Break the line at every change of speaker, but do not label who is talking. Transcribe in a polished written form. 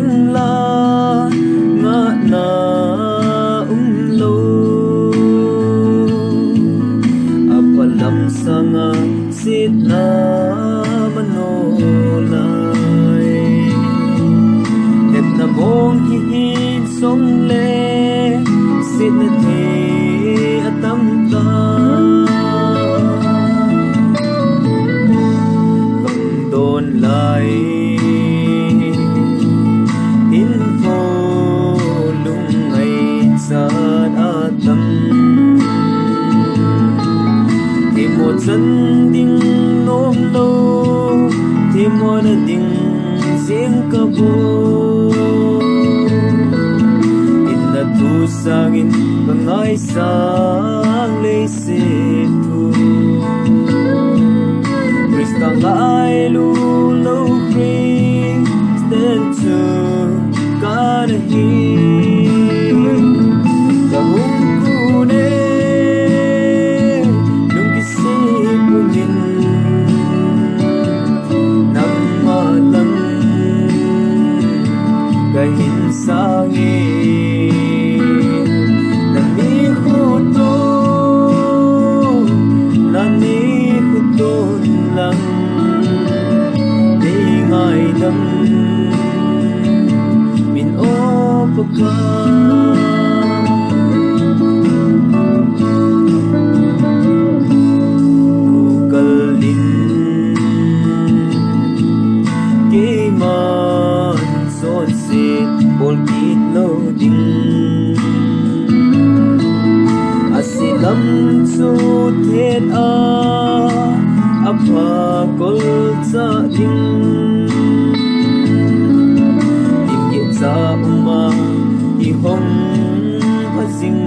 ding la nga na lo apalam sanga sit na manolay et na mong hihin song le sit na te atam ta không đồn lại info lung ngày sa atam thì một dân đinh nôm lô thì một đinh riêng cơ vô in là thu sang in và ngài sang lấy xe thu Christa ngài lu lâu free stand to God here the home kune nung kisi punin nang malam kahin sangin nani huton lang di ngay dam min o pagka kukalin kiman son sit polkit loading asilam su thet a apa kol sa ding im ye sa uma i hong phasing